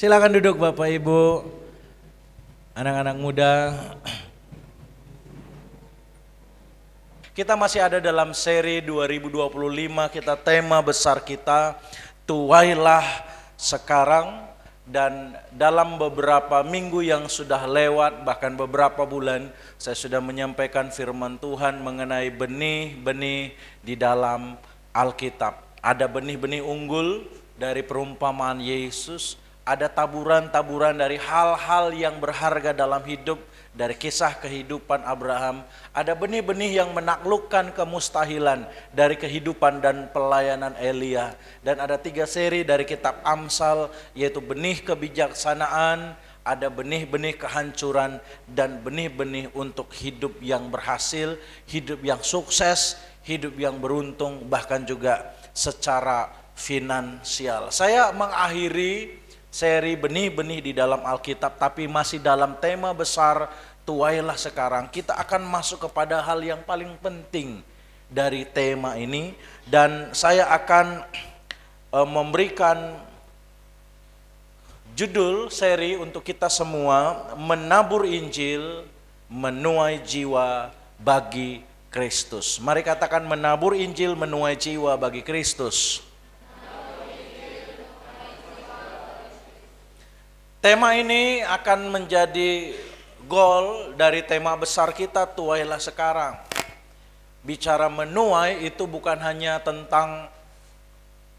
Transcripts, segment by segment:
Silakan duduk Bapak Ibu, anak-anak muda. Kita masih ada dalam seri 2025, tema besar kita tuailah sekarang. Dan dalam beberapa minggu yang sudah lewat, bahkan beberapa bulan, saya sudah menyampaikan firman Tuhan mengenai benih-benih di dalam Alkitab. Ada benih-benih unggul dari perumpamaan Yesus, ada taburan-taburan dari hal-hal yang berharga dalam hidup, dari kisah kehidupan Abraham. Ada benih-benih yang menaklukkan kemustahilan dari kehidupan dan pelayanan Elia. Dan ada 3 seri dari kitab Amsal, yaitu benih kebijaksanaan, ada benih-benih kehancuran, dan benih-benih untuk hidup yang berhasil, hidup yang sukses, hidup yang beruntung, bahkan juga secara finansial. Saya mengakhiri seri benih-benih di dalam Alkitab, tapi masih dalam tema besar tuailah sekarang. Kita akan masuk kepada hal yang paling penting dari tema ini, dan saya akan memberikan judul seri untuk kita semua, menabur Injil, menuai jiwa bagi Kristus. Mari katakan, menabur Injil, menuai jiwa bagi Kristus. Tema ini akan menjadi goal dari tema besar kita, tuailah sekarang. Bicara menuai itu bukan hanya tentang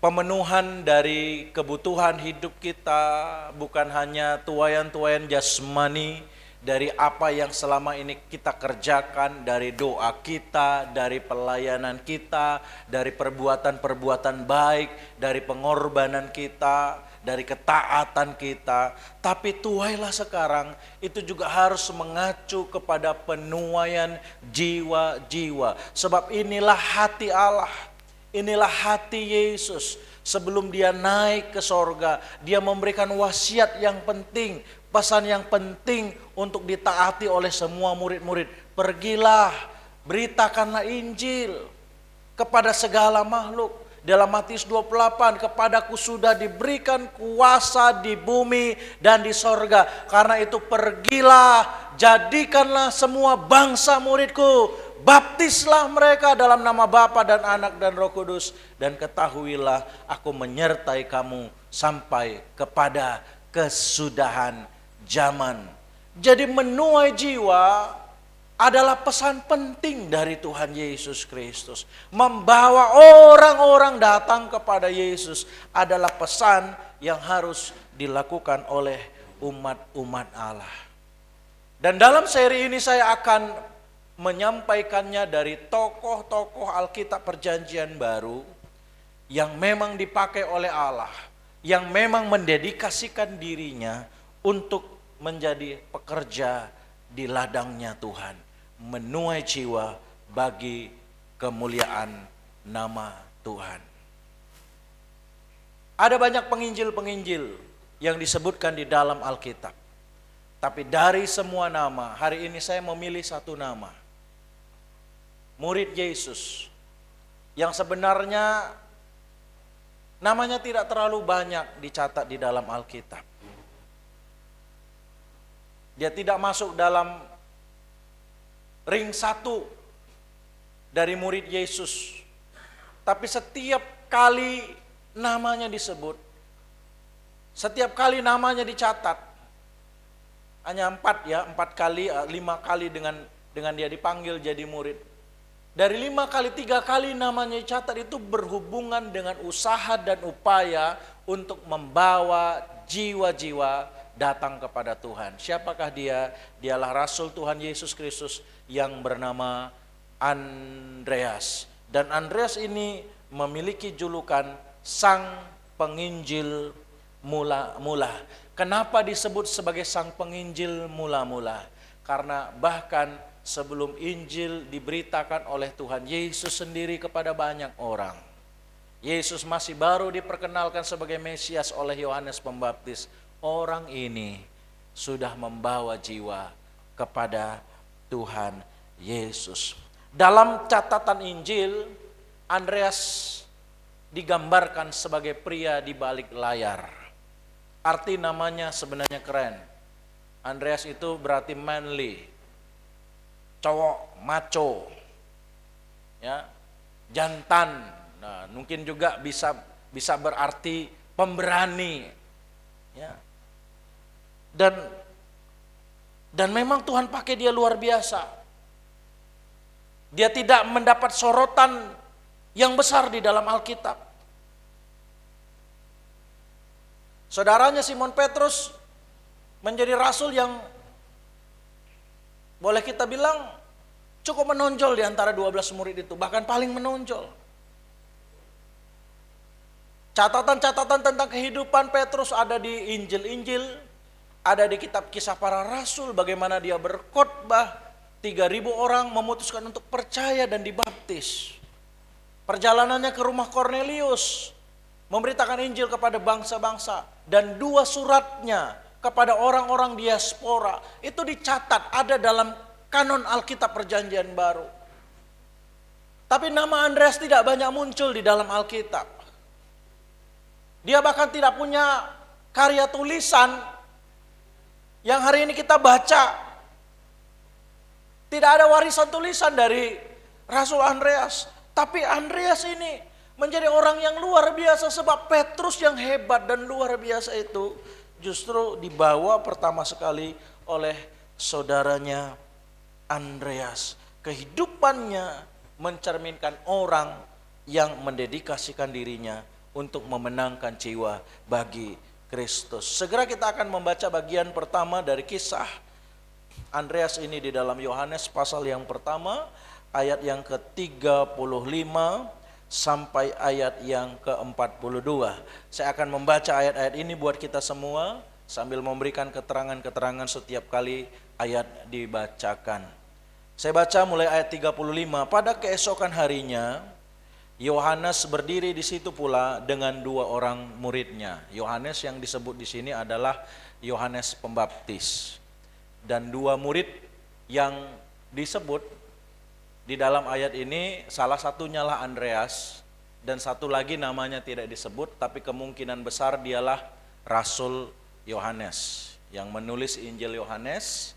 pemenuhan dari kebutuhan hidup kita, bukan hanya tuaian-tuaian jasmani dari apa yang selama ini kita kerjakan, dari doa kita, dari pelayanan kita, dari perbuatan-perbuatan baik, dari pengorbanan kita, dari ketaatan kita. Tapi tuailah sekarang itu juga harus mengacu kepada penuaian jiwa-jiwa. Sebab inilah hati Allah, inilah hati Yesus. Sebelum dia naik ke sorga, dia memberikan wasiat yang penting, pesan yang penting untuk ditaati oleh semua murid-murid. Pergilah, beritakanlah Injil kepada segala makhluk. Dalam Matius 28, kepadaku sudah diberikan kuasa di bumi dan di sorga. Karena itu pergilah, jadikanlah semua bangsa muridku. Baptislah mereka dalam nama Bapa dan Anak dan Roh Kudus. Dan ketahuilah aku menyertai kamu sampai kepada kesudahan zaman. Jadi menuai jiwa adalah pesan penting dari Tuhan Yesus Kristus. Membawa orang-orang datang kepada Yesus adalah pesan yang harus dilakukan oleh umat-umat Allah. Dan dalam seri ini saya akan menyampaikannya dari tokoh-tokoh Alkitab Perjanjian Baru yang memang dipakai oleh Allah, yang memang mendedikasikan dirinya untuk menjadi pekerja di ladangnya Tuhan, menuai jiwa bagi kemuliaan nama Tuhan. Ada banyak penginjil-penginjil yang disebutkan di dalam Alkitab. Tapi dari semua nama, hari ini saya memilih satu nama. Murid Yesus, yang sebenarnya namanya tidak terlalu banyak dicatat di dalam Alkitab. Dia tidak masuk dalam ring 1 dari murid Yesus. Tapi setiap kali namanya disebut, setiap kali namanya dicatat, hanya 4 kali, 5 kali dengan dia dipanggil jadi murid. Dari 5 kali, 3 kali namanya dicatat itu berhubungan dengan usaha dan upaya untuk membawa jiwa-jiwa datang kepada Tuhan. Siapakah dia? Dialah Rasul Tuhan Yesus Kristus yang bernama Andreas. Dan Andreas ini memiliki julukan Sang Penginjil Mula-mula. Kenapa disebut sebagai Sang Penginjil Mula-mula? Karena bahkan sebelum Injil diberitakan oleh Tuhan Yesus sendiri kepada banyak orang, Yesus masih baru diperkenalkan sebagai Mesias oleh Yohanes Pembaptis. Orang ini sudah membawa jiwa kepada Tuhan Yesus. Dalam catatan Injil, Andreas digambarkan sebagai pria di balik layar. Arti namanya sebenarnya keren. Andreas itu berarti manly, cowok, macho, ya, jantan. Nah, mungkin juga bisa berarti pemberani, ya. Dan memang Tuhan pakai dia luar biasa. Dia tidak mendapat sorotan yang besar di dalam Alkitab. Saudaranya Simon Petrus menjadi rasul yang boleh kita bilang cukup menonjol di antara 12 murid itu, bahkan paling menonjol. Catatan-catatan tentang kehidupan Petrus ada di Injil-Injil, ada di kitab Kisah Para Rasul, bagaimana dia berkhotbah, 3.000 orang memutuskan untuk percaya dan dibaptis. Perjalanannya ke rumah Kornelius, memberitakan Injil kepada bangsa-bangsa, dan 2 suratnya kepada orang-orang diaspora itu dicatat ada dalam kanon Alkitab Perjanjian Baru. Tapi nama Andreas tidak banyak muncul di dalam Alkitab. Dia bahkan tidak punya karya tulisan yang hari ini kita baca. Tidak ada warisan tulisan dari Rasul Andreas. Tapi Andreas ini menjadi orang yang luar biasa, sebab Petrus yang hebat dan luar biasa itu justru dibawa pertama sekali oleh saudaranya Andreas. Kehidupannya mencerminkan orang yang mendedikasikan dirinya untuk memenangkan jiwa bagi Kristus. Segera kita akan membaca bagian pertama dari kisah Andreas ini di dalam Yohanes pasal yang pertama, ayat yang ke-35 sampai ayat yang ke-42. Saya akan membaca ayat-ayat ini buat kita semua sambil memberikan keterangan-keterangan setiap kali ayat dibacakan. Saya baca mulai ayat 35. Pada keesokan harinya, Yohanes berdiri di situ pula dengan 2 orang muridnya. Yohanes yang disebut di sini adalah Yohanes Pembaptis. Dan 2 murid yang disebut di dalam ayat ini, salah satunya lah Andreas, dan satu lagi namanya tidak disebut, tapi kemungkinan besar dialah Rasul Yohanes yang menulis Injil Yohanes,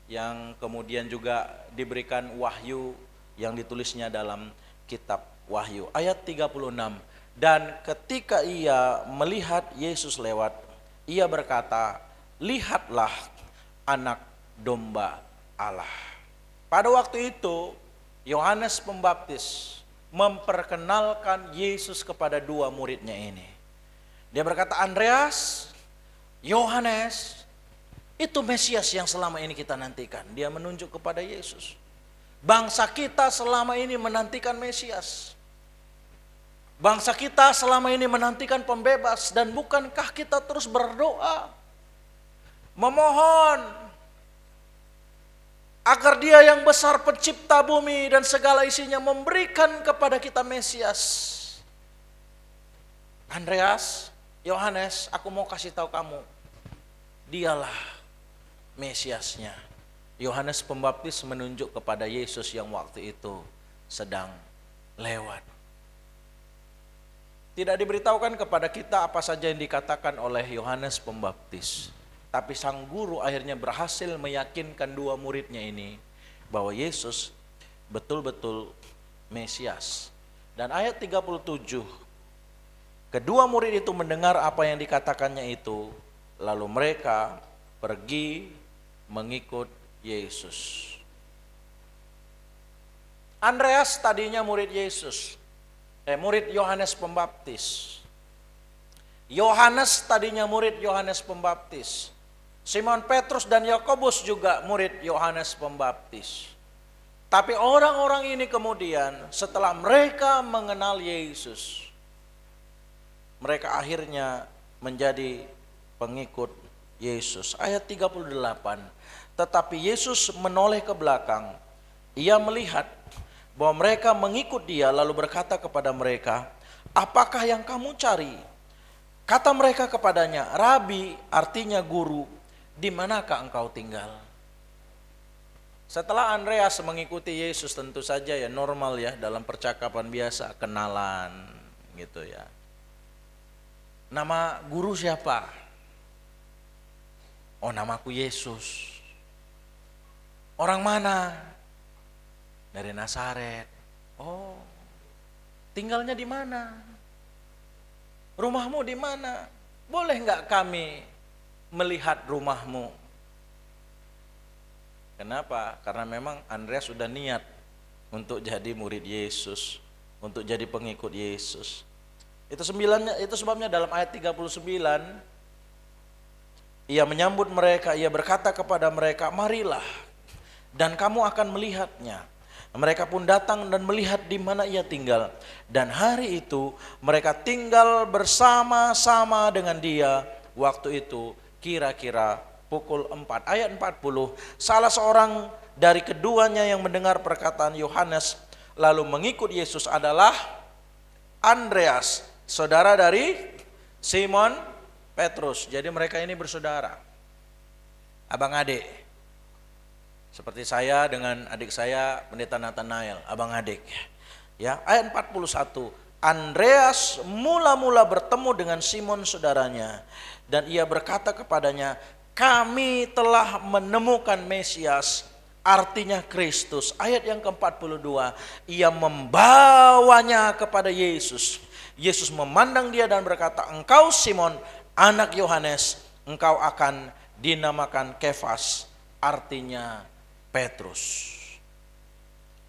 yang kemudian juga diberikan wahyu yang ditulisnya dalam kitab Wahyu. Ayat 36, dan ketika ia melihat Yesus lewat, ia berkata, lihatlah anak domba Allah. Pada waktu itu Yohanes Pembaptis memperkenalkan Yesus kepada 2 muridnya ini. Dia berkata, Andreas, Yohanes, itu Mesias yang selama ini kita nantikan. Dia menunjuk kepada Yesus. Bangsa kita selama ini menantikan Mesias. Bangsa kita selama ini menantikan pembebas. Dan bukankah kita terus berdoa, memohon agar Dia yang besar pencipta bumi dan segala isinya memberikan kepada kita Mesias. Andreas, Yohanes, aku mau kasih tahu kamu, Dialah Mesiasnya. Yohanes Pembaptis menunjuk kepada Yesus yang waktu itu sedang lewat. Tidak diberitahukan kepada kita apa saja yang dikatakan oleh Yohanes Pembaptis. Tapi sang guru akhirnya berhasil meyakinkan 2 muridnya ini bahwa Yesus betul-betul Mesias. Dan ayat 37, kedua murid itu mendengar apa yang dikatakannya itu, lalu mereka pergi mengikut Yesus. Andreas tadinya murid Yesus, murid Yohanes Pembaptis. Yohanes tadinya murid Yohanes Pembaptis. Simon Petrus dan Yakobus juga murid Yohanes Pembaptis. Tapi orang-orang ini kemudian setelah mereka mengenal Yesus, mereka akhirnya menjadi pengikut Yesus. Ayat 38. Tetapi Yesus menoleh ke belakang. Ia melihat bahwa mereka mengikut Dia, lalu berkata kepada mereka, apakah yang kamu cari? Kata mereka kepadanya, Rabi, artinya guru, di manakah engkau tinggal? Setelah Andreas mengikuti Yesus, tentu saja ya normal ya, dalam percakapan biasa, kenalan gitu ya. Nama guru siapa? Oh, namaku Yesus. Orang mana? Dari Nazaret. Oh, tinggalnya di mana? Rumahmu di mana? Boleh nggak kami melihat rumahmu? Kenapa? Karena memang Andreas sudah niat untuk jadi murid Yesus, untuk jadi pengikut Yesus. Itu sebabnya dalam ayat 39 ia menyambut mereka, ia berkata kepada mereka, marilah dan kamu akan melihatnya. Mereka pun datang dan melihat di mana ia tinggal. Dan hari itu mereka tinggal bersama-sama dengan dia. Waktu itu kira-kira pukul 4. Ayat 40. Salah seorang dari keduanya yang mendengar perkataan Yohanes lalu mengikut Yesus adalah Andreas, saudara dari Simon Petrus. Jadi mereka ini bersaudara, abang adik. Seperti saya dengan adik saya Pendeta Nathanael, abang adik. Ya, ayat 41. Andreas mula-mula bertemu dengan Simon saudaranya dan ia berkata kepadanya, kami telah menemukan Mesias, artinya Kristus. Ayat yang ke-42, ia membawanya kepada Yesus. Yesus memandang dia dan berkata, engkau Simon, anak Yohanes, engkau akan dinamakan Kefas, artinya Petrus.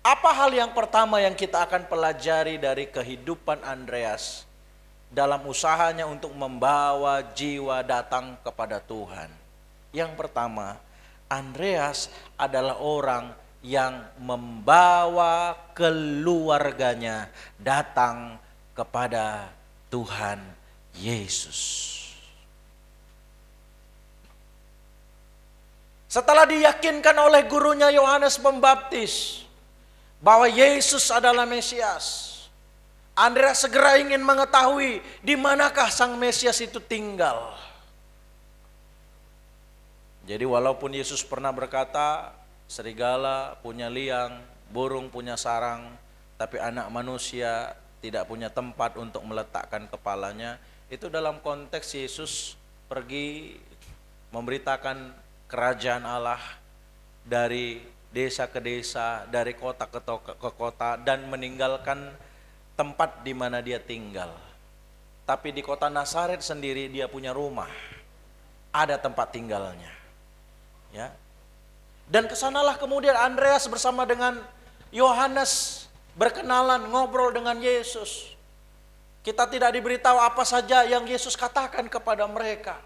Apa hal yang pertama yang kita akan pelajari dari kehidupan Andreas dalam usahanya untuk membawa jiwa datang kepada Tuhan? Yang pertama, Andreas adalah orang yang membawa keluarganya datang kepada Tuhan Yesus. Setelah diyakinkan oleh gurunya Yohanes Pembaptis bahwa Yesus adalah Mesias, Andreas segera ingin mengetahui di manakah sang Mesias itu tinggal. Jadi walaupun Yesus pernah berkata, serigala punya liang, burung punya sarang, tapi anak manusia tidak punya tempat untuk meletakkan kepalanya. Itu dalam konteks Yesus pergi memberitakan kerajaan Allah dari desa ke desa, dari kota ke kota, dan meninggalkan tempat di mana dia tinggal. Tapi di kota Nazaret sendiri dia punya rumah, ada tempat tinggalnya. Ya. Dan kesanalah kemudian Andreas bersama dengan Yohanes berkenalan, ngobrol dengan Yesus. Kita tidak diberitahu apa saja yang Yesus katakan kepada mereka.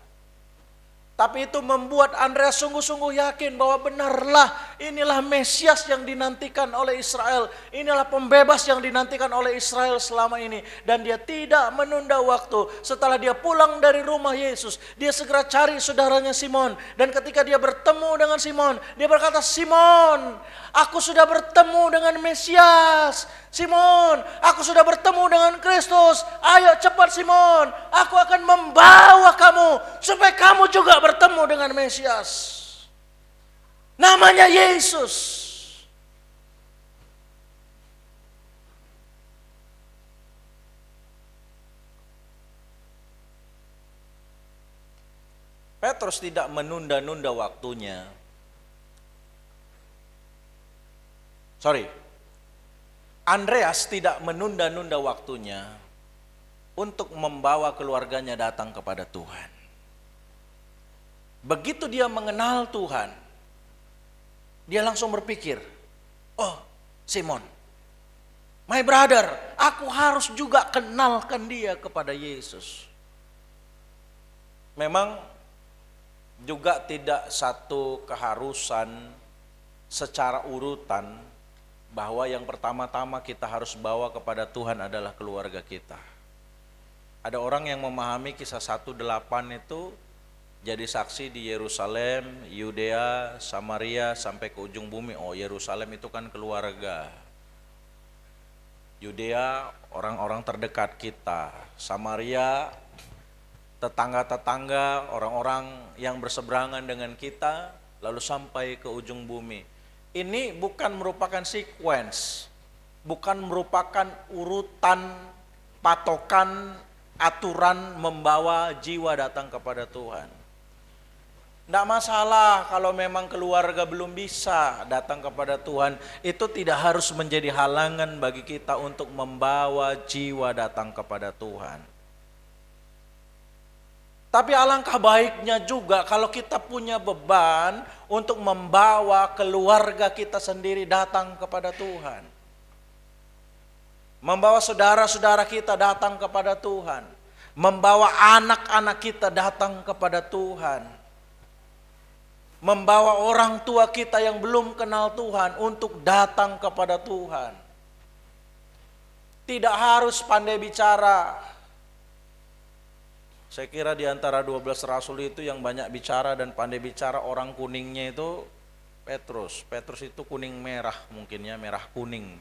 Tapi itu membuat Andreas sungguh-sungguh yakin bahwa benarlah inilah Mesias yang dinantikan oleh Israel. Inilah pembebas yang dinantikan oleh Israel selama ini. Dan dia tidak menunda waktu. Setelah dia pulang dari rumah Yesus, dia segera cari saudaranya Simon. Dan ketika dia bertemu dengan Simon, dia berkata, Simon, aku sudah bertemu dengan Mesias. Simon, aku sudah bertemu dengan Kristus. Ayo cepat Simon, aku akan membawa kamu supaya kamu juga bertemu dengan Mesias. Namanya Yesus. Petrus tidak menunda-nunda waktunya. Andreas tidak menunda-nunda waktunya untuk membawa keluarganya datang kepada Tuhan. Begitu dia mengenal Tuhan, dia langsung berpikir, oh Simon, my brother, aku harus juga kenalkan dia kepada Yesus. Memang juga tidak satu keharusan secara urutan bahwa yang pertama-tama kita harus bawa kepada Tuhan adalah keluarga kita. Ada orang yang memahami kisah 1:8 itu jadi saksi di Yerusalem, Yudea, Samaria sampai ke ujung bumi. Oh, Yerusalem itu kan keluarga. Yudea orang-orang terdekat kita. Samaria tetangga-tetangga, orang-orang yang berseberangan dengan kita, lalu sampai ke ujung bumi. Ini bukan merupakan sequence, bukan merupakan urutan, patokan, aturan membawa jiwa datang kepada Tuhan. Tidak masalah kalau memang keluarga belum bisa datang kepada Tuhan. Itu tidak harus menjadi halangan bagi kita untuk membawa jiwa datang kepada Tuhan. Tapi alangkah baiknya juga kalau kita punya beban untuk membawa keluarga kita sendiri datang kepada Tuhan. Membawa saudara-saudara kita datang kepada Tuhan. Membawa anak-anak kita datang kepada Tuhan. Membawa orang tua kita yang belum kenal Tuhan untuk datang kepada Tuhan. Tidak harus pandai bicara. Saya kira di antara 12 rasul itu yang banyak bicara dan pandai bicara orang kuningnya itu Petrus. Petrus itu kuning merah mungkin ya, merah kuning.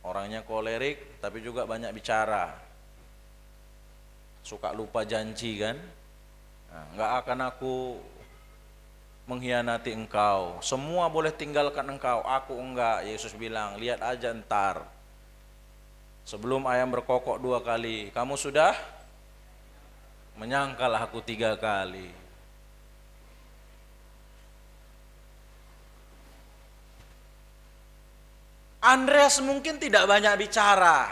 Orangnya kolerik tapi juga banyak bicara. Suka lupa janji kan. Nah, enggak akan aku mengkhianati engkau. Semua boleh tinggalkan engkau, aku enggak. Yesus bilang, lihat aja ntar. Sebelum ayam berkokok 2 kali, kamu sudah menyangkal aku 3 kali. Andreas mungkin tidak banyak bicara,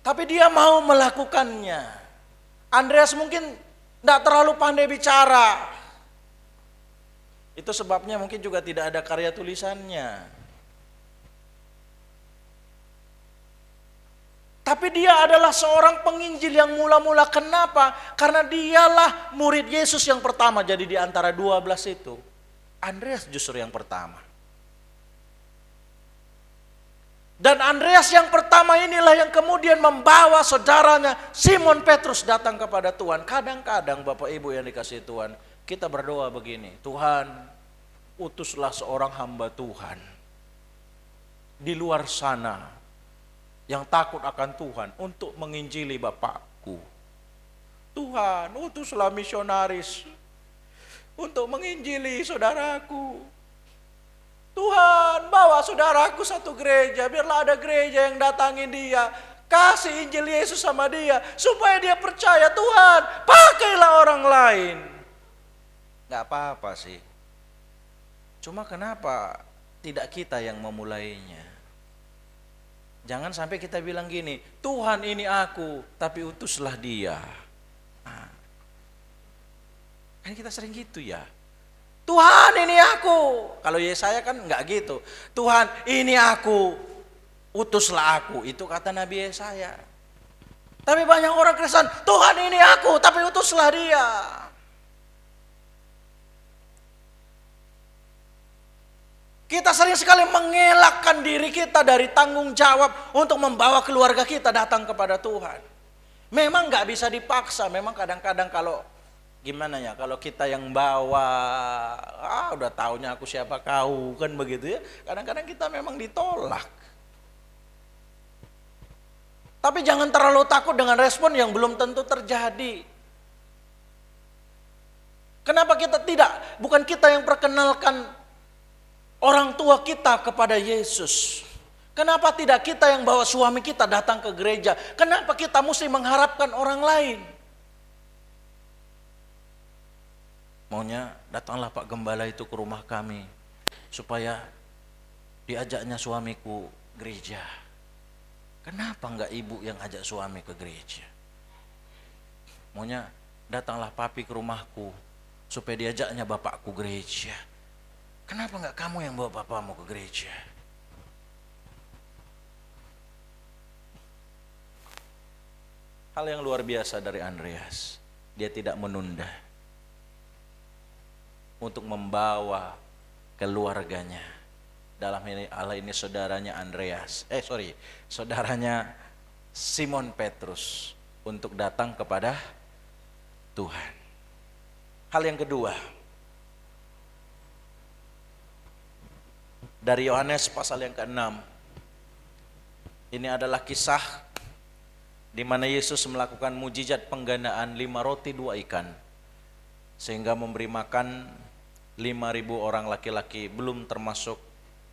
tapi dia mau melakukannya. Andreas mungkin tidak terlalu pandai bicara. Itu sebabnya mungkin juga tidak ada karya tulisannya. Tapi dia adalah seorang penginjil yang mula-mula. Kenapa? Karena dialah murid Yesus yang pertama. Jadi di antara 12 itu, Andreas justru yang pertama. Dan Andreas yang pertama inilah yang kemudian membawa saudaranya Simon Petrus datang kepada Tuhan. Kadang-kadang Bapak Ibu yang dikasihi Tuhan, kita berdoa begini, Tuhan utuslah seorang hamba Tuhan di luar sana yang takut akan Tuhan untuk menginjili Bapakku. Tuhan utuslah misionaris untuk menginjili saudaraku. Tuhan bawa saudaraku satu gereja, biarlah ada gereja yang datangin dia, kasih Injil Yesus sama dia, supaya dia percaya. Tuhan pakailah orang lain. Gak apa-apa sih, cuma kenapa tidak kita yang memulainya? Jangan sampai kita bilang gini, Tuhan ini aku, tapi utuslah dia. Nah, kan kita sering gitu ya. Tuhan ini aku. Kalau Yesaya kan enggak gitu. Tuhan ini aku, utuslah aku. Itu kata Nabi Yesaya. Tapi banyak orang Kristen, Tuhan ini aku, tapi utuslah dia. Kita sering sekali mengelakkan diri kita dari tanggung jawab untuk membawa keluarga kita datang kepada Tuhan. Memang enggak bisa dipaksa. Memang kadang-kadang kalau gimana ya, kalau kita yang bawa, udah taunya aku siapa kau, kan begitu ya. Kadang-kadang kita memang ditolak. Tapi jangan terlalu takut dengan respon yang belum tentu terjadi. Kenapa kita tidak? Bukan kita yang perkenalkan orang tua kita kepada Yesus. Kenapa tidak kita yang bawa suami kita datang ke gereja? Kenapa kita mesti mengharapkan orang lain? Maunya datanglah Pak Gembala itu ke rumah kami supaya diajaknya suamiku gereja. Kenapa enggak ibu yang ajak suami ke gereja? Maunya datanglah papi ke rumahku supaya diajaknya bapakku gereja. Kenapa enggak kamu yang bawa bapakmu ke gereja? Hal yang luar biasa dari Andreas, dia tidak menunda untuk membawa keluarganya. Dalam ini saudaranya saudaranya Simon Petrus untuk datang kepada Tuhan. Hal yang kedua, dari Yohanes pasal yang ke-6. Ini adalah kisah di mana Yesus melakukan mujizat penggandaan 5 roti 2 ikan. Sehingga memberi makan 5.000 orang laki-laki, belum termasuk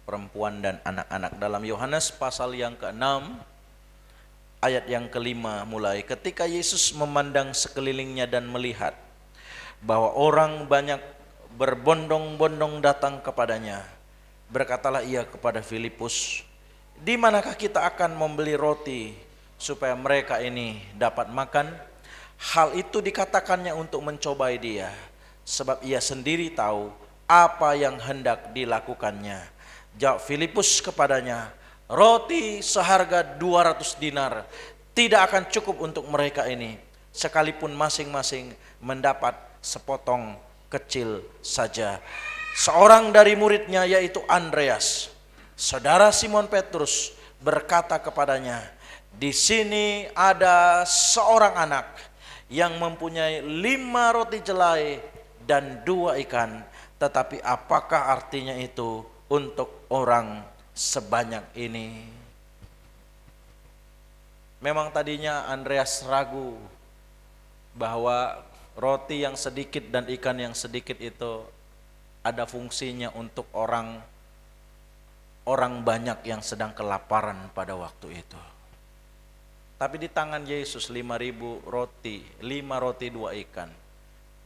perempuan dan anak-anak. Dalam Yohanes pasal yang ke-6 ayat yang kelima mulai. Ketika Yesus memandang sekelilingnya dan melihat bahwa orang banyak berbondong-bondong datang kepadanya, berkatalah ia kepada Filipus, di manakah kita akan membeli roti supaya mereka ini dapat makan? Hal itu dikatakannya untuk mencobai dia, sebab ia sendiri tahu apa yang hendak dilakukannya. Jawab Filipus kepadanya, roti seharga 200 dinar tidak akan cukup untuk mereka ini, sekalipun masing-masing mendapat sepotong kecil saja. Seorang dari muridnya, yaitu Andreas, saudara Simon Petrus, berkata kepadanya, di sini ada seorang anak yang mempunyai 5 roti jelai dan 2 ikan, tetapi apakah artinya itu untuk orang sebanyak ini? Memang tadinya Andreas ragu bahwa roti yang sedikit dan ikan yang sedikit itu ada fungsinya untuk orang banyak yang sedang kelaparan pada waktu itu. Tapi di tangan Yesus 5.000 roti, 5 roti 2 ikan,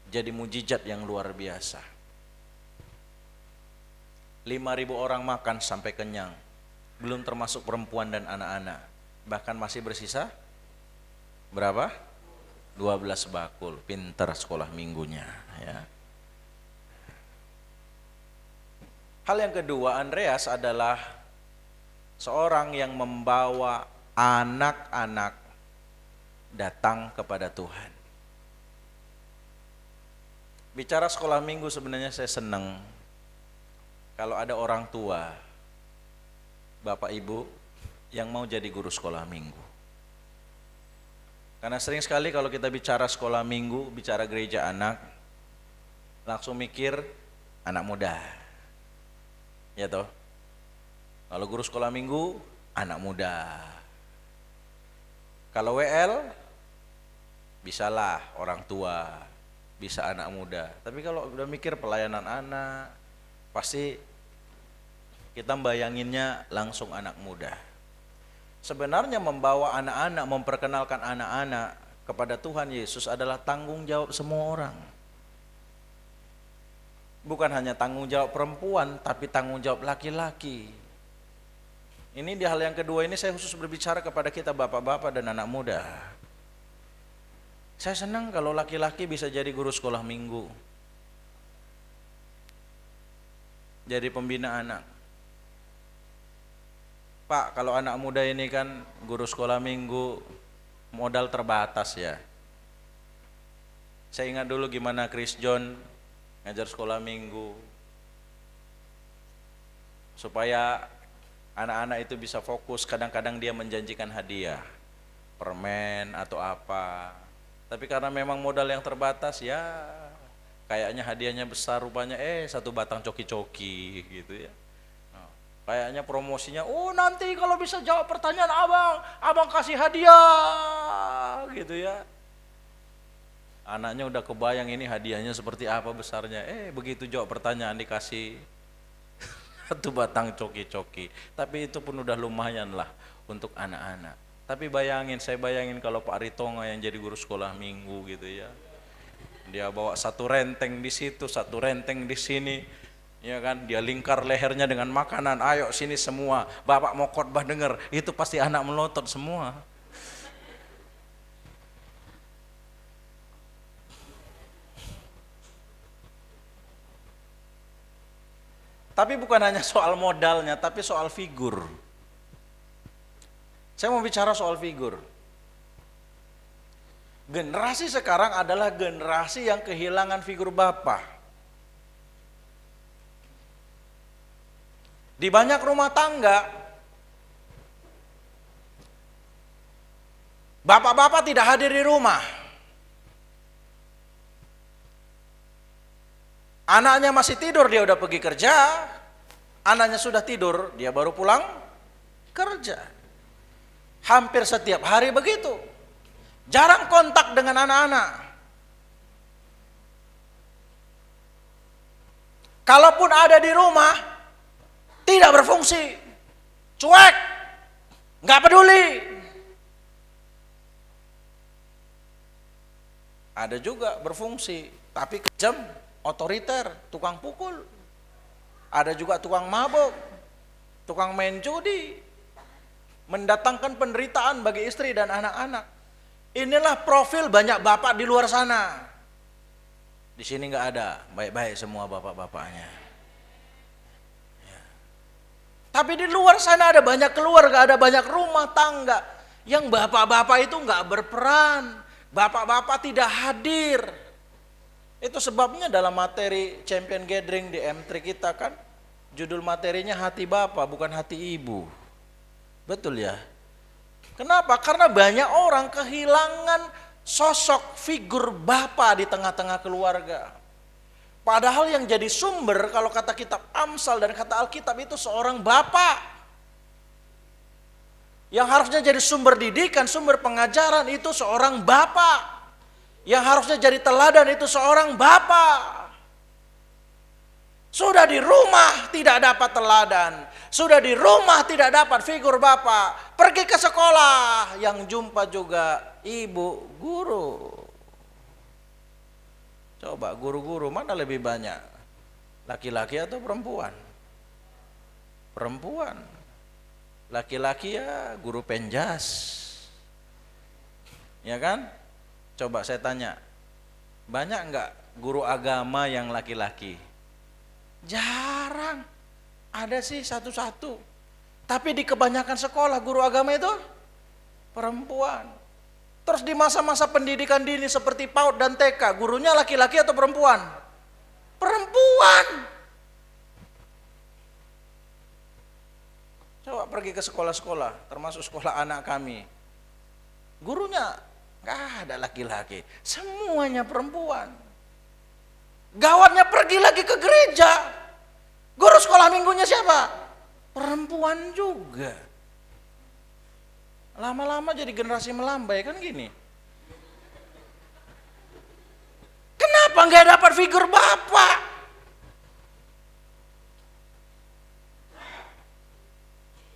jadi mujizat yang luar biasa. 5.000 orang makan sampai kenyang, belum termasuk perempuan dan anak-anak. Bahkan masih bersisa berapa? 12 bakul. Pinter sekolah minggunya ya. Hal yang kedua, Andreas adalah seorang yang membawa anak-anak datang kepada Tuhan. Bicara sekolah minggu, sebenarnya saya senang kalau ada orang tua, bapak ibu yang mau jadi guru sekolah minggu. Karena sering sekali kalau kita bicara sekolah minggu, bicara gereja anak, langsung mikir anak muda. Ya toh? Kalau guru sekolah minggu, anak muda. Kalau WL, bisalah orang tua, bisa anak muda. Tapi kalau udah mikir pelayanan anak, pasti kita bayanginnya langsung anak muda. Sebenarnya membawa anak-anak, memperkenalkan anak-anak kepada Tuhan Yesus adalah tanggung jawab semua orang. Bukan hanya tanggung jawab perempuan, tapi tanggung jawab laki-laki. Ini di hal yang kedua ini saya khusus berbicara kepada kita bapak-bapak dan anak muda. Saya senang kalau laki-laki bisa jadi guru sekolah minggu, jadi pembina anak. Pak, kalau anak muda ini kan guru sekolah minggu, modal terbatas ya. Saya ingat dulu gimana Chris John ngajar sekolah minggu, supaya anak-anak itu bisa fokus. Kadang-kadang dia menjanjikan hadiah, permen atau apa. Tapi karena memang modal yang terbatas ya, kayaknya hadiahnya besar, rupanya 1 batang coki-coki gitu ya. Kayaknya promosinya, nanti kalau bisa jawab pertanyaan abang kasih hadiah gitu ya. Anaknya udah kebayang ini hadiahnya seperti apa besarnya. Begitu jawab pertanyaan dikasih 1 batang coki-coki. Tapi itu pun udah lumayan lah untuk anak-anak. Tapi saya bayangin kalau Pak Ritonga yang jadi guru sekolah minggu gitu ya. Dia bawa 1 renteng di situ, 1 renteng di sini. Ya kan, dia lingkar lehernya dengan makanan. Ayo sini semua, Bapak mau khotbah dengar. Itu pasti anak melotot semua. Tapi bukan hanya soal modalnya, tapi soal figur. Saya mau bicara soal figur. Generasi sekarang adalah generasi yang kehilangan figur bapak. Di banyak rumah tangga, bapak-bapak tidak hadir di rumah. Anaknya masih tidur, dia udah pergi kerja. Anaknya sudah tidur, dia baru pulang kerja. Hampir setiap hari begitu. Jarang kontak dengan anak-anak. Kalaupun ada di rumah, tidak berfungsi. Cuek, nggak peduli. Ada juga berfungsi, tapi kejam, otoriter, tukang pukul. Ada juga tukang mabuk, tukang main judi, mendatangkan penderitaan bagi istri dan anak-anak. Inilah profil banyak bapak di luar sana. Di sini nggak ada, baik-baik semua bapak-bapaknya. Ya. Tapi di luar sana ada banyak keluarga, ada banyak rumah tangga yang bapak-bapak itu nggak berperan. Bapak-bapak tidak hadir. Itu sebabnya dalam materi Champion Gathering di M3 kita kan, judul materinya hati bapak bukan hati ibu. Betul ya? Kenapa? Karena banyak orang kehilangan sosok figur bapak di tengah-tengah keluarga. Padahal yang jadi sumber kalau kata kitab Amsal dan kata Alkitab itu seorang bapak. Yang harusnya jadi sumber didikan, sumber pengajaran itu seorang bapak. Yang harusnya jadi teladan itu seorang bapak. Sudah di rumah tidak dapat teladan. Sudah di rumah tidak dapat figur bapak. Pergi ke sekolah yang jumpa juga ibu guru. Coba guru-guru mana lebih banyak? Laki-laki atau perempuan? Perempuan. Laki-laki ya guru penjas. Ya kan? Coba saya tanya, banyak enggak guru agama yang laki-laki? Jarang. Ada sih satu-satu. Tapi di kebanyakan sekolah guru agama itu perempuan. Terus di masa-masa pendidikan dini seperti PAUD dan TK, gurunya laki-laki atau perempuan? Perempuan. Coba pergi ke sekolah-sekolah, termasuk sekolah anak kami. Gurunya nggak ada laki-laki, semuanya perempuan. Gawatnya pergi lagi ke gereja. Guru sekolah minggunya siapa? Perempuan juga. Lama-lama jadi generasi melambai kan gini. Kenapa nggak dapat figur bapak?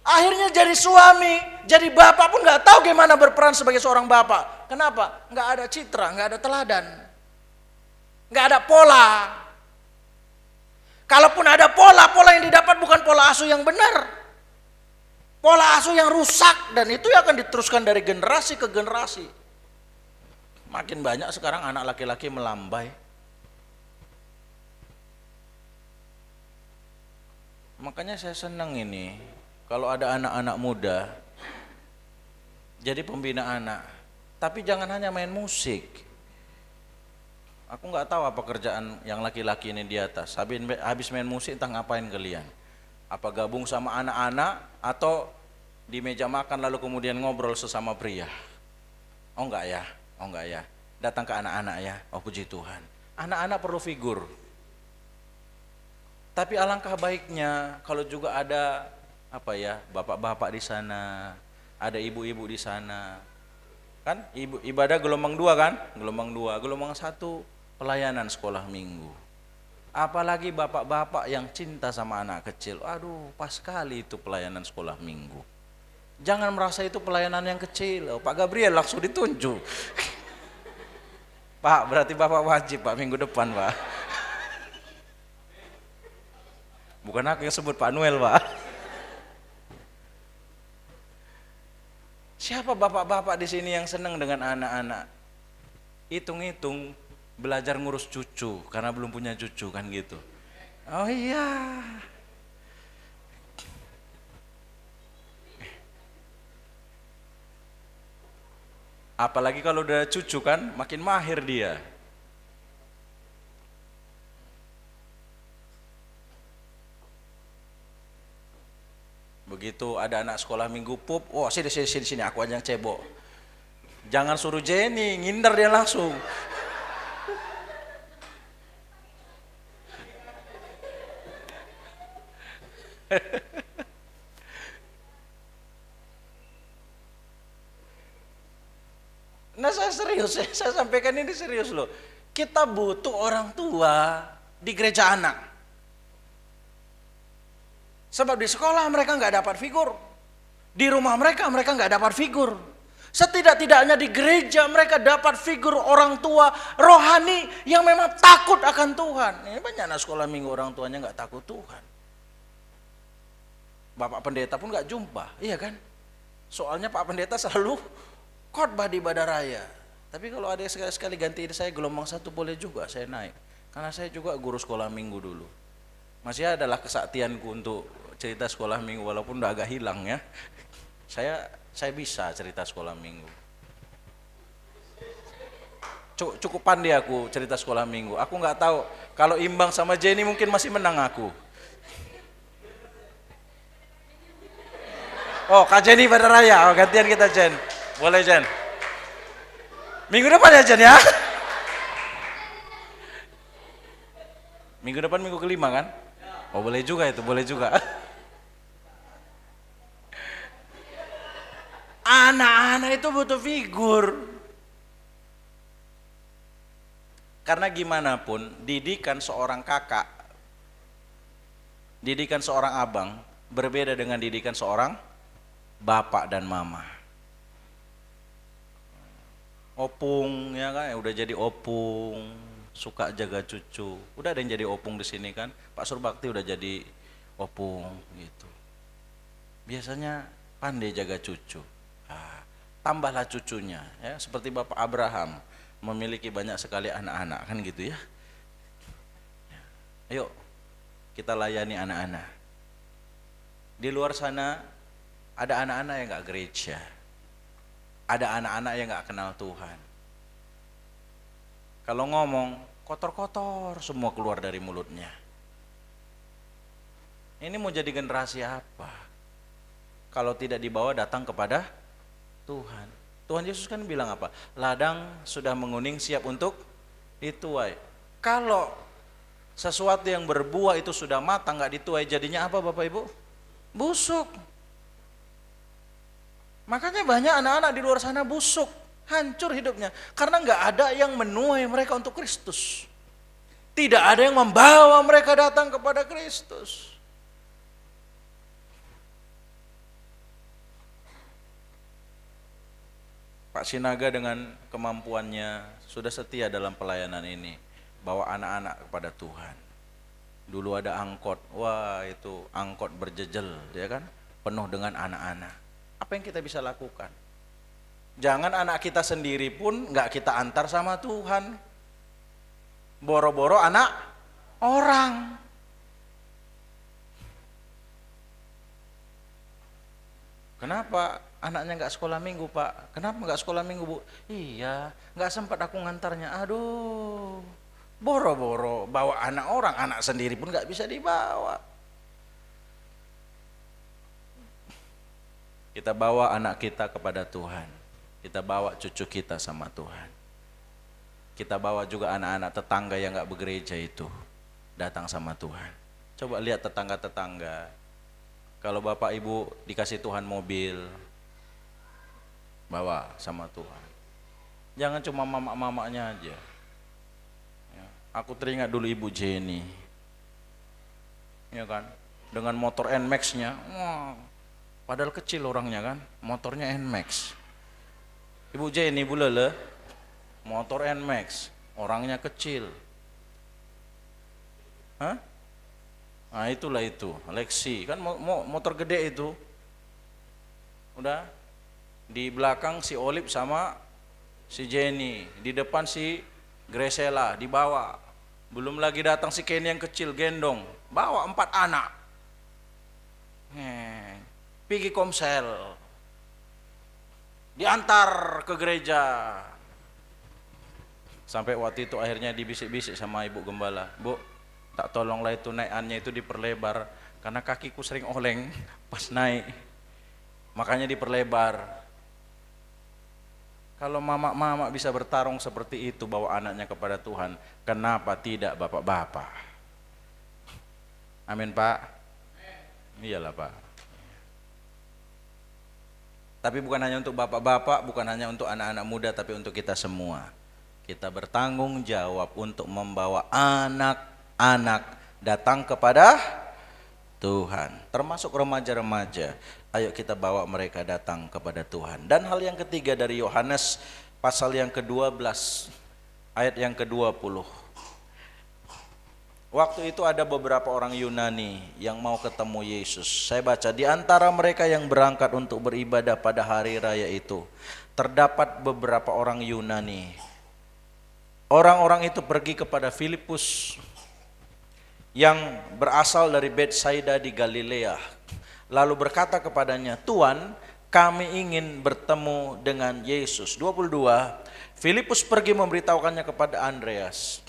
Akhirnya jadi suami, jadi bapak pun nggak tahu gimana berperan sebagai seorang bapak. Kenapa? Nggak ada citra, nggak ada teladan, nggak ada pola. Kalaupun ada pola, pola yang didapat bukan pola asuh yang benar, pola asuh yang rusak, dan itu akan diteruskan dari generasi ke generasi. Makin banyak sekarang anak laki-laki melambai. Makanya saya senang ini. Kalau ada anak-anak muda, jadi pembina anak, tapi jangan hanya main musik. Aku nggak tahu apa kerjaan yang laki-laki ini di atas. Habis main musik entah ngapain kalian? Apa gabung sama anak-anak atau di meja makan lalu kemudian ngobrol sesama pria? Oh enggak ya, oh enggak ya. Datang ke anak-anak ya. Oh puji Tuhan. Anak-anak perlu figur. Tapi alangkah baiknya kalau juga ada apa ya, bapak-bapak di sana, ada ibu-ibu di sana. Kan ibadah gelombang 2 kan? Gelombang 2, gelombang 1 pelayanan sekolah minggu. Apalagi bapak-bapak yang cinta sama anak kecil. Aduh, pas sekali itu pelayanan sekolah minggu. Jangan merasa itu pelayanan yang kecil. Oh, Pak Gabriel langsung ditunjuk. Pak, berarti Bapak wajib Pak minggu depan, Pak. Bukan aku yang sebut, Pak Noel, Pak. Siapa bapak-bapak di sini yang senang dengan anak-anak? Hitung-hitung belajar ngurus cucu karena belum punya cucu kan gitu. Oh iya. Apalagi kalau udah cucu kan makin mahir dia. Begitu ada anak sekolah minggu pup, oh sini aku aja yang cebok. Jangan suruh Jenny, ngindar dia langsung. Nah saya serius, saya sampaikan ini serius loh. Kita butuh orang tua di gereja anak. Sebab di sekolah mereka nggak dapat figur, di rumah mereka nggak dapat figur, Setidak-tidaknya di gereja mereka dapat figur orang tua rohani yang memang takut akan Tuhan. Ini banyak anak sekolah minggu orang tuanya nggak takut Tuhan. Bapak pendeta pun nggak jumpa, iya kan? Soalnya Pak Pendeta selalu khotbah di ibadah raya. Tapi kalau ada sekali-sekali ganti saya gelombang 1 boleh juga saya naik. Karena saya juga guru sekolah minggu dulu. Masih adalah kesaktianku untuk cerita sekolah minggu walaupun udah agak hilang ya. Saya bisa cerita sekolah minggu. Cukup pandai aku cerita sekolah minggu. Aku nggak tahu kalau imbang sama Jenny mungkin masih menang aku. Oh, Kak Jenny pada raya. Oh, gantian kita Jen. Boleh Jen. Minggu depan ya Jen ya. Minggu depan minggu kelima kan? Oh boleh juga itu, boleh juga. Anak-anak itu butuh figur. Karena gimana pun, didikan seorang kakak, didikan seorang abang, berbeda dengan didikan seorang bapak dan mama. Opung ya kan, udah jadi opung, suka jaga cucu. Udah ada yang jadi opung di sini kan, Pak Surbakti udah jadi opung gitu. Biasanya pandai jaga cucu. Tambahlah cucunya ya, seperti Bapak Abraham memiliki banyak sekali anak-anak kan gitu ya. Ayo kita layani anak-anak. Di luar sana ada anak-anak yang gak gereja, ada anak-anak yang gak kenal Tuhan. Kalau ngomong kotor-kotor semua keluar dari mulutnya. Ini mau jadi generasi apa kalau tidak dibawa datang kepada Tuhan? Tuhan Yesus kan bilang apa? Ladang sudah menguning siap untuk dituai. Kalau sesuatu yang berbuah itu sudah matang nggak dituai, jadinya apa Bapak Ibu? Busuk. Makanya banyak anak-anak di luar sana busuk, hancur hidupnya karena nggak ada yang menuai mereka untuk Kristus. Tidak ada yang membawa mereka datang kepada Kristus. Pak Sinaga dengan kemampuannya sudah setia dalam pelayanan ini, bawa anak-anak kepada Tuhan. Dulu ada angkot, wah itu angkot berjejel ya kan, penuh dengan anak-anak. Apa yang kita bisa lakukan? Jangan anak kita sendiri pun nggak kita antar sama Tuhan. Boro-boro anak orang. Kenapa anaknya nggak sekolah minggu Pak? Kenapa nggak sekolah minggu Bu? Iya, nggak sempat aku ngantarnya. Aduh, boro-boro bawa anak orang, anak sendiri pun nggak bisa dibawa. Kita bawa anak kita kepada Tuhan. Kita bawa cucu kita sama Tuhan. Kita bawa juga anak-anak tetangga yang nggak bergereja itu datang sama Tuhan. Coba lihat tetangga-tetangga. Kalau Bapak Ibu dikasih Tuhan mobil, bawa sama Tuhan. Jangan cuma mama-mamanya aja. Ya, aku teringat dulu Ibu Jenny, ya kan, dengan motor NMAX-nya, wah, padahal kecil orangnya kan, motornya NMAX. Ibu Jenny, Bu Lele, motor NMAX, orangnya kecil. Hah? Nah itulah itu, Lexi, kan motor gede itu. Udah, di belakang si Olip sama si Jenny, di depan si Gresela, dibawa. Belum lagi datang si Kenny yang kecil, gendong, bawa 4 anak. Pergi komsel, diantar ke gereja. Sampai waktu itu akhirnya dibisik-bisik sama Ibu Gembala, Bu, tak tolonglah itu naikannya itu diperlebar karena kakiku sering oleng pas naik, makanya diperlebar. Kalau mama-mama bisa bertarung seperti itu bawa anaknya kepada Tuhan, kenapa tidak bapak-bapak? Amin Pak. Iyalah Pak. Tapi bukan hanya untuk bapak-bapak, bukan hanya untuk anak-anak muda, tapi untuk kita semua. Kita bertanggung jawab untuk membawa anak-anak datang kepada Tuhan, termasuk remaja-remaja. Ayo kita bawa mereka datang kepada Tuhan. Dan hal yang ketiga dari Yohanes pasal yang ke-12 ayat yang ke-20. Waktu itu ada beberapa orang Yunani yang mau ketemu Yesus. Saya baca, di antara mereka yang berangkat untuk beribadah pada hari raya itu, terdapat beberapa orang Yunani. Orang-orang itu pergi kepada Filipus yang berasal dari Betsaida di Galilea. Lalu berkata kepadanya, Tuan, kami ingin bertemu dengan Yesus. 22, Filipus pergi memberitahukannya kepada Andreas.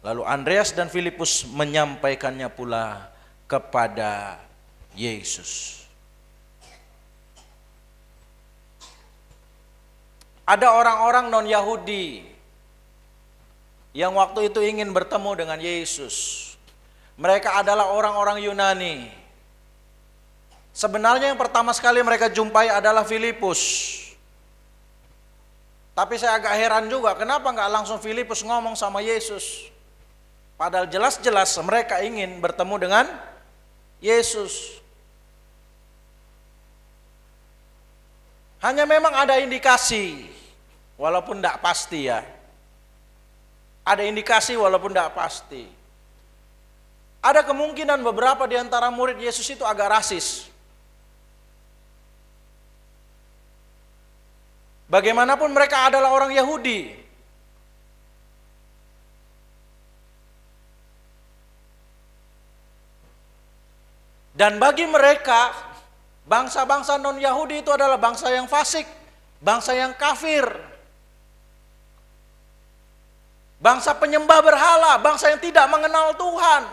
Lalu Andreas dan Filipus menyampaikannya pula kepada Yesus. Ada orang-orang non-Yahudi yang waktu itu ingin bertemu dengan Yesus. Mereka adalah orang-orang Yunani. Sebenarnya yang pertama sekali mereka jumpai adalah Filipus. Tapi saya agak heran juga, kenapa nggak langsung Filipus ngomong sama Yesus? Padahal jelas-jelas mereka ingin bertemu dengan Yesus. Hanya memang ada indikasi, walaupun tidak pasti ya. Ada indikasi walaupun tidak pasti. Ada kemungkinan beberapa di antara murid Yesus itu agak rasis. Bagaimanapun mereka adalah orang Yahudi. Dan bagi mereka, bangsa-bangsa non-Yahudi itu adalah bangsa yang fasik, bangsa yang kafir, bangsa penyembah berhala, bangsa yang tidak mengenal Tuhan.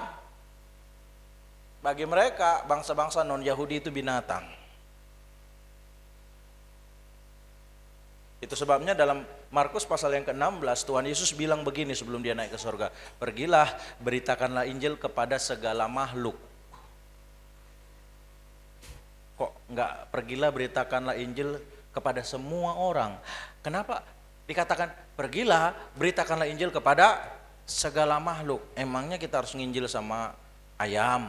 Bagi mereka, bangsa-bangsa non-Yahudi itu binatang. Itu sebabnya dalam Markus pasal yang ke-16 Tuhan Yesus bilang begini sebelum dia naik ke surga, pergilah beritakanlah Injil kepada segala makhluk. Kok enggak pergilah beritakanlah Injil kepada semua orang? Kenapa dikatakan pergilah beritakanlah Injil kepada segala makhluk? Emangnya kita harus nginjil sama ayam?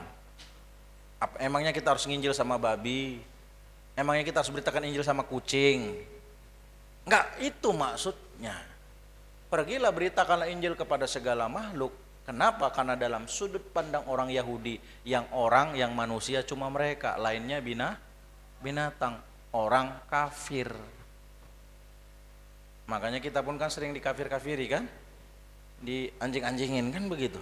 Emangnya kita harus nginjil sama babi? Emangnya kita harus beritakan Injil sama kucing? Enggak, itu maksudnya. Pergilah beritakanlah Injil kepada segala makhluk. Kenapa? Karena dalam sudut pandang orang Yahudi, yang manusia cuma mereka, lainnya binatang, orang kafir. Makanya kita pun kan sering dikafir-kafiri kan? Di anjing-anjingin kan begitu.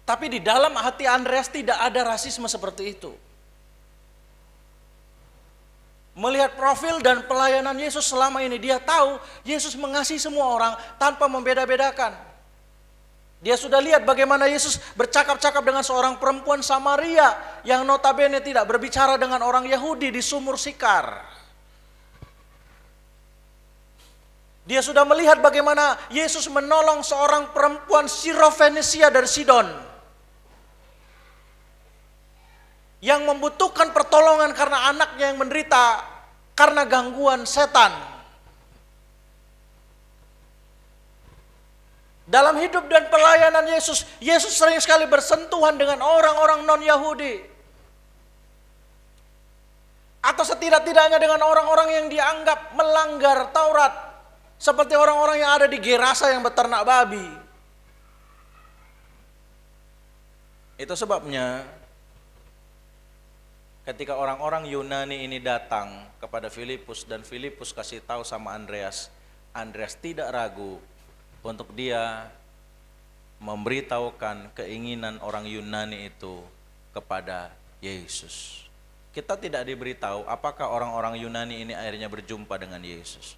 Tapi di dalam hati Andreas tidak ada rasisme seperti itu. Melihat profil dan pelayanan Yesus selama ini, dia tahu Yesus mengasihi semua orang tanpa membeda-bedakan. Dia sudah lihat bagaimana Yesus bercakap-cakap dengan seorang perempuan Samaria yang notabene tidak berbicara dengan orang Yahudi di sumur Sikar. Dia sudah melihat bagaimana Yesus menolong seorang perempuan Sirofenisia dari Sidon yang membutuhkan pertolongan karena anaknya yang menderita karena gangguan setan. Dalam hidup dan pelayanan Yesus, Yesus sering sekali bersentuhan dengan orang-orang non-Yahudi. Atau setidak-tidaknya dengan orang-orang yang dianggap melanggar Taurat. Seperti orang-orang yang ada di Gerasa yang beternak babi. Itu sebabnya ketika orang-orang Yunani ini datang kepada Filipus dan Filipus kasih tahu sama Andreas, Andreas tidak ragu untuk dia memberitahukan keinginan orang Yunani itu kepada Yesus. Kita tidak diberitahu apakah orang-orang Yunani ini akhirnya berjumpa dengan Yesus.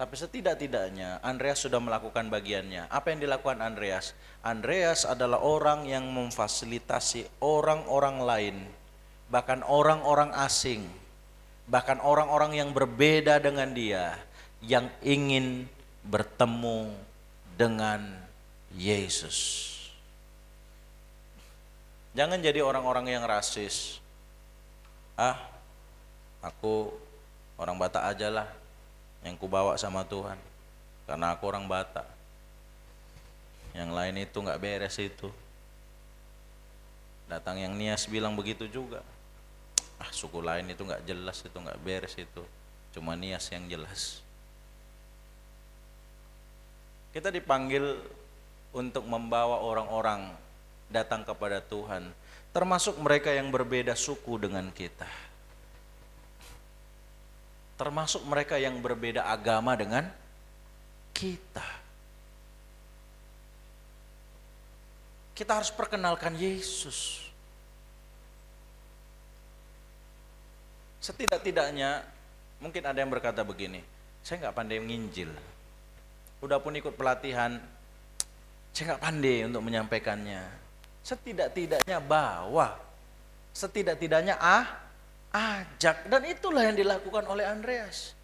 Tapi setidak-tidaknya Andreas sudah melakukan bagiannya. Apa yang dilakukan Andreas? Andreas adalah orang yang memfasilitasi orang-orang lain, bahkan orang-orang asing, bahkan orang-orang yang berbeda dengan dia, yang ingin bertemu dengan Yesus. Jangan jadi orang-orang yang rasis. Aku orang Batak aja lah yang kubawa sama Tuhan, karena aku orang Batak. yang lain itu nggak beres itu. Datang yang Nias bilang begitu juga. Suku lain itu nggak jelas, itu nggak beres itu. Cuma Nias yang jelas. Kita dipanggil untuk membawa orang-orang datang kepada Tuhan, termasuk mereka yang berbeda suku dengan kita, termasuk mereka yang berbeda agama dengan kita. Kita harus perkenalkan Yesus. Setidak-tidaknya mungkin ada yang berkata begini, saya nggak pandai menginjil, udah pun ikut pelatihan, saya nggak pandai untuk menyampaikannya. Setidak-tidaknya bawa, setidak-tidaknya ajak, dan itulah yang dilakukan oleh Andreas.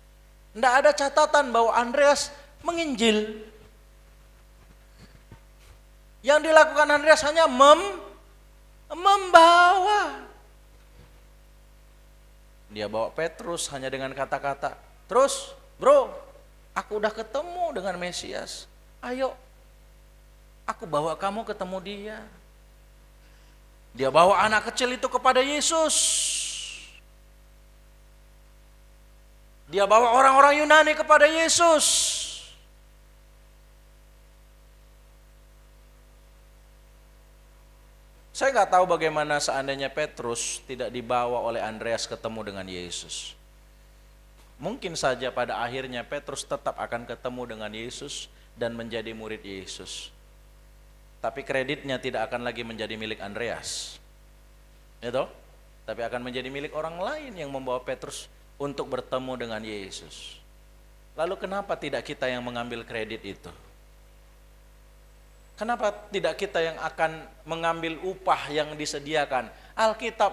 Tidak ada catatan bahwa Andreas menginjil. Yang dilakukan Andreas hanya membawa. Dia bawa Petrus hanya dengan kata-kata, terus bro, aku udah ketemu dengan Mesias, ayo aku bawa kamu ketemu dia. Dia bawa anak kecil itu kepada Yesus. Dia bawa orang-orang Yunani kepada Yesus. Saya nggak tahu bagaimana seandainya Petrus tidak dibawa oleh Andreas ketemu dengan Yesus. Mungkin saja pada akhirnya Petrus tetap akan ketemu dengan Yesus dan menjadi murid Yesus. Tapi kreditnya tidak akan lagi menjadi milik Andreas. Ya toh? Tapi akan menjadi milik orang lain yang membawa Petrus untuk bertemu dengan Yesus. Lalu kenapa tidak kita yang mengambil kredit itu? Kenapa tidak kita yang akan mengambil upah yang disediakan? Alkitab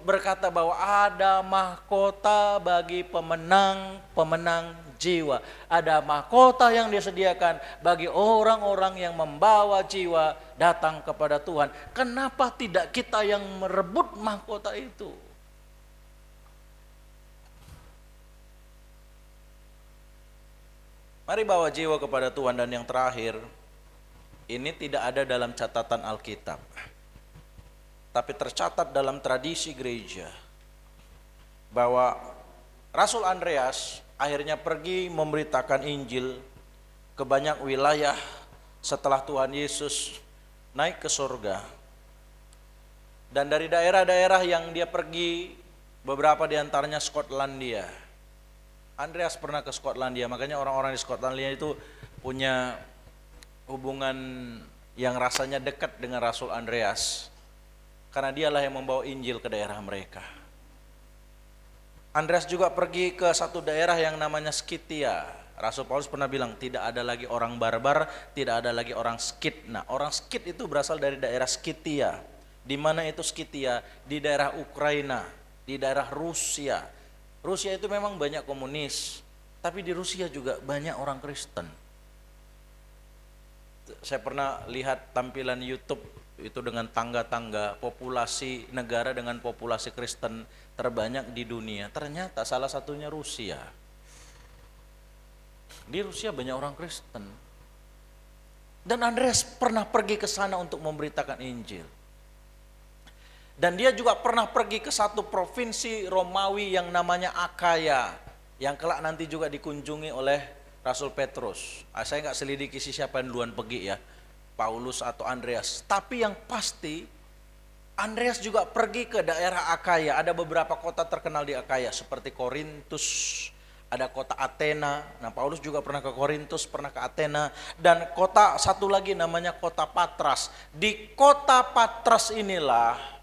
berkata bahwa ada mahkota bagi pemenang jiwa. Ada mahkota yang disediakan bagi orang-orang yang membawa jiwa datang kepada Tuhan. Kenapa tidak kita yang merebut mahkota itu? Mari bawa jiwa kepada Tuhan. Dan yang terakhir, ini tidak ada dalam catatan Alkitab, tapi tercatat dalam tradisi gereja bahwa Rasul Andreas akhirnya pergi memberitakan Injil ke banyak wilayah setelah Tuhan Yesus naik ke surga. Dan dari daerah-daerah yang dia pergi, beberapa diantaranya Skotlandia. Andreas pernah ke Skotlandia, makanya orang-orang di Skotlandia itu punya hubungan yang rasanya dekat dengan Rasul Andreas, karena dialah yang membawa Injil ke daerah mereka. Andreas juga pergi ke satu daerah yang namanya Skythia. Rasul Paulus pernah bilang, tidak ada lagi orang barbar, tidak ada lagi orang Skit. Nah, orang Skit itu berasal dari daerah Skythia. Di mana itu Skythia? Di daerah Ukraina, di daerah Rusia. Rusia itu memang banyak komunis, tapi di Rusia juga banyak orang Kristen. Saya pernah lihat tampilan YouTube itu dengan tangga-tangga populasi negara dengan populasi Kristen terbanyak di dunia. Ternyata salah satunya Rusia. Di Rusia banyak orang Kristen. Dan Andreas pernah pergi ke sana untuk memberitakan Injil. Dan dia juga pernah pergi ke satu provinsi Romawi yang namanya Akaya, yang kelak nanti juga dikunjungi oleh Rasul Petrus. Saya nggak selidiki siapa yang duluan pergi ya, Paulus atau Andreas. Tapi yang pasti Andreas juga pergi ke daerah Akaya. Ada beberapa kota terkenal di Akaya seperti Korintus, ada kota Athena. Nah, Paulus juga pernah ke Korintus, pernah ke Athena, dan kota satu lagi namanya kota Patras. Di kota Patras inilah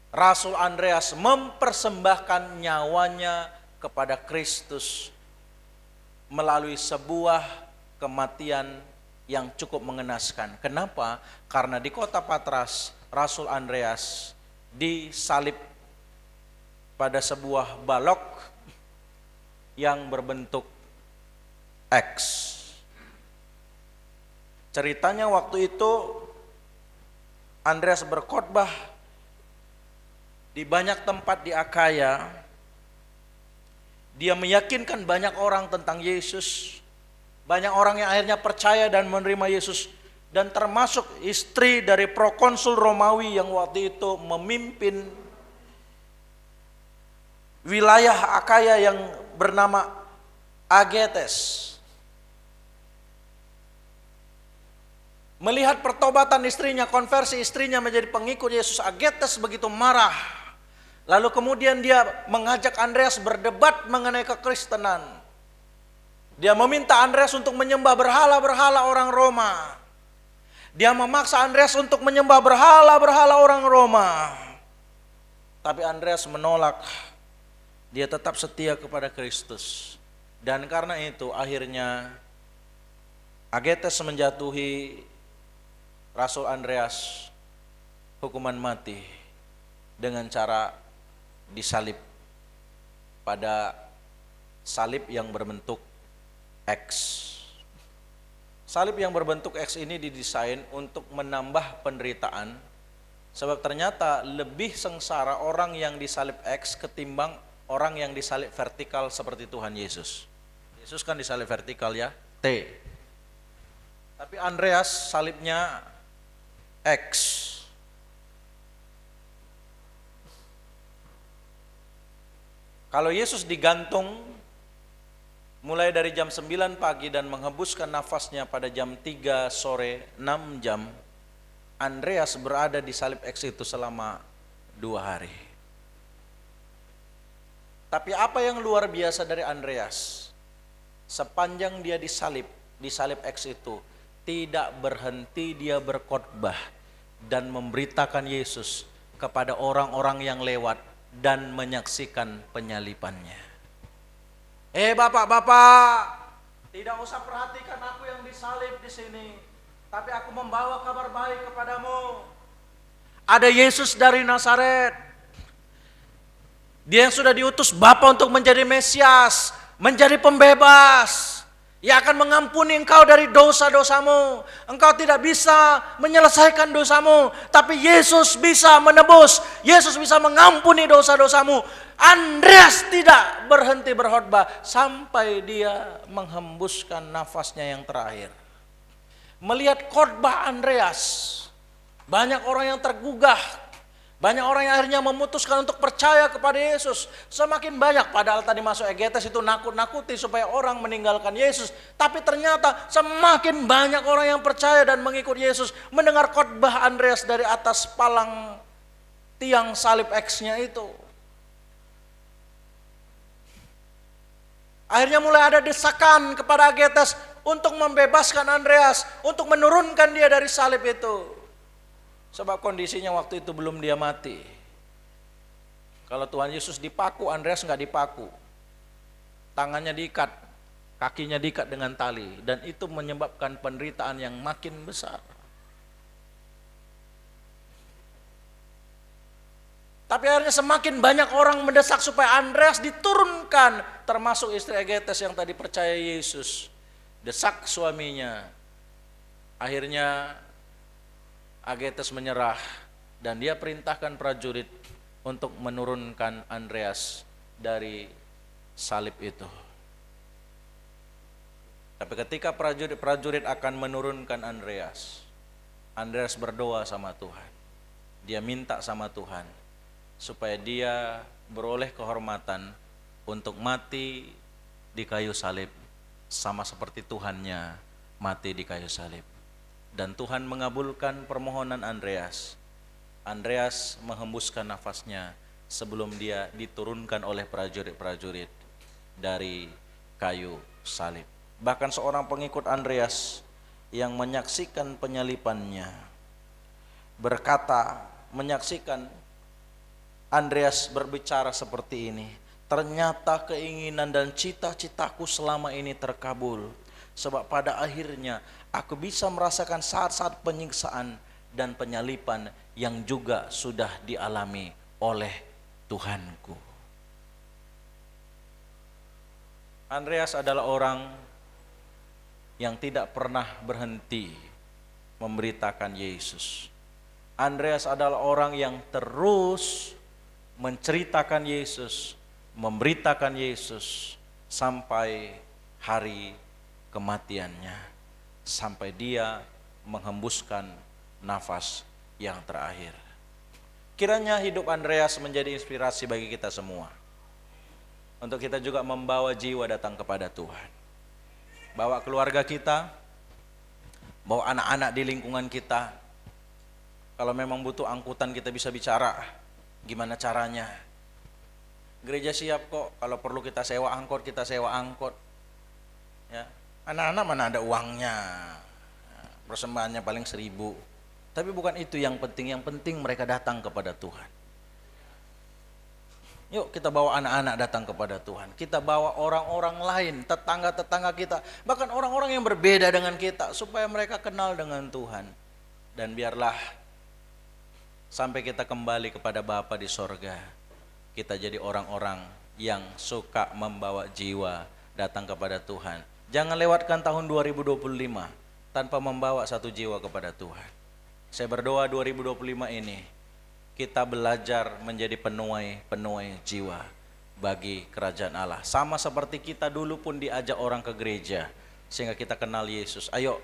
Rasul Andreas mempersembahkan nyawanya kepada Kristus melalui sebuah kematian yang cukup mengenaskan. Kenapa? Karena di kota Patras, Rasul Andreas disalib pada sebuah balok yang berbentuk X. Ceritanya waktu itu Andreas berkhotbah di banyak tempat di Akaya. Dia meyakinkan banyak orang tentang Yesus. Banyak orang yang akhirnya percaya dan menerima Yesus, dan termasuk istri dari prokonsul Romawi yang waktu itu memimpin wilayah Akaya yang bernama Agetes. Melihat pertobatan istrinya, konversi istrinya menjadi pengikut Yesus, Agetes begitu marah. Lalu kemudian dia mengajak Andreas berdebat mengenai kekristenan. Dia meminta Andreas untuk menyembah berhala-berhala orang Roma. Dia memaksa Andreas untuk menyembah berhala-berhala orang Roma. Tapi Andreas menolak. Dia tetap setia kepada Kristus. Dan karena itu akhirnya Agetes menjatuhi Rasul Andreas hukuman mati dengan cara disalib pada salib yang berbentuk X. Salib yang berbentuk X ini didesain untuk menambah penderitaan, sebab ternyata lebih sengsara orang yang disalib X ketimbang orang yang disalib vertikal seperti Tuhan Yesus. Yesus kan disalib vertikal ya, T. Tapi Andreas salibnya X. Kalau Yesus digantung mulai dari jam 9 pagi dan menghembuskan nafasnya pada jam 3 sore, 6 jam, Andreas berada di salib X itu selama 2 hari. Tapi apa yang luar biasa dari Andreas? Sepanjang dia disalib X itu, tidak berhenti dia berkhotbah dan memberitakan Yesus kepada orang-orang yang lewat dan menyaksikan penyalipannya. Bapak-bapak, tidak usah perhatikan aku yang disalib di sini, tapi aku membawa kabar baik kepadamu. Ada Yesus dari Nazaret. Dia yang sudah diutus Bapa untuk menjadi Mesias, menjadi pembebas. Ia akan mengampuni engkau dari dosa-dosamu. Engkau tidak bisa menyelesaikan dosamu, tapi Yesus bisa menebus. Yesus bisa mengampuni dosa-dosamu. Andreas tidak berhenti berkhotbah sampai dia menghembuskan nafasnya yang terakhir. Melihat khotbah Andreas, banyak orang yang tergugah. Banyak orang yang akhirnya memutuskan untuk percaya kepada Yesus. Semakin banyak, padahal tadi masuk Agetes itu nakut-nakuti supaya orang meninggalkan Yesus. Tapi ternyata semakin banyak orang yang percaya dan mengikut Yesus. Mendengar khotbah Andreas dari atas palang tiang salib X-nya itu. Akhirnya mulai ada desakan kepada Agetes untuk membebaskan Andreas, untuk menurunkan dia dari salib itu. Sebab kondisinya waktu itu belum dia mati. Kalau Tuhan Yesus dipaku, Andreas enggak dipaku. Tangannya diikat, kakinya diikat dengan tali, dan itu menyebabkan penderitaan yang makin besar. Tapi akhirnya semakin banyak orang mendesak supaya Andreas diturunkan, termasuk istri Agetes yang tadi percaya Yesus. Desak suaminya. Akhirnya Agetes menyerah dan dia perintahkan prajurit untuk menurunkan Andreas dari salib itu. Tapi ketika prajurit akan menurunkan Andreas berdoa sama Tuhan. Dia minta sama Tuhan supaya dia beroleh kehormatan untuk mati di kayu salib sama seperti Tuhannya mati di kayu salib. Dan Tuhan mengabulkan permohonan Andreas. Andreas menghembuskan nafasnya sebelum dia diturunkan oleh prajurit-prajurit dari kayu salib. Bahkan seorang pengikut Andreas yang menyaksikan penyalipannya berkata, menyaksikan Andreas berbicara seperti ini, ternyata keinginan dan cita-citaku selama ini terkabul. Sebab pada akhirnya aku bisa merasakan saat-saat penyiksaan dan penyalipan yang juga sudah dialami oleh Tuhanku. Andreas adalah orang yang tidak pernah berhenti memberitakan Yesus. Andreas adalah orang yang terus menceritakan Yesus, memberitakan Yesus sampai hari kematiannya sampai dia menghembuskan nafas yang terakhir. Kiranya hidup Andreas menjadi inspirasi bagi kita semua, untuk kita juga membawa jiwa datang kepada Tuhan. Bawa keluarga kita, bawa anak-anak di lingkungan kita. Kalau memang butuh angkutan kita bisa bicara, gimana caranya. Gereja siap kok, kalau perlu kita sewa angkot, kita sewa angkot. Ya, anak-anak mana ada uangnya, persembahannya paling 1.000. Tapi bukan itu yang penting mereka datang kepada Tuhan. Yuk kita bawa anak-anak datang kepada Tuhan. Kita bawa orang-orang lain, tetangga-tetangga kita, bahkan orang-orang yang berbeda dengan kita, supaya mereka kenal dengan Tuhan. Dan biarlah sampai kita kembali kepada Bapa di sorga, kita jadi orang-orang yang suka membawa jiwa datang kepada Tuhan. Jangan lewatkan tahun 2025 tanpa membawa satu jiwa kepada Tuhan. Saya berdoa 2025 ini kita belajar menjadi penuai jiwa bagi kerajaan Allah. Sama seperti kita dulu pun diajak orang ke gereja sehingga kita kenal Yesus. Ayo,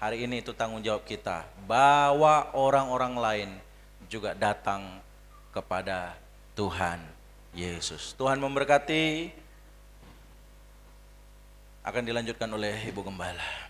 hari ini itu tanggung jawab kita. Bawa orang-orang lain juga datang kepada Tuhan Yesus. Tuhan memberkati. Akan dilanjutkan oleh Ibu Gembala.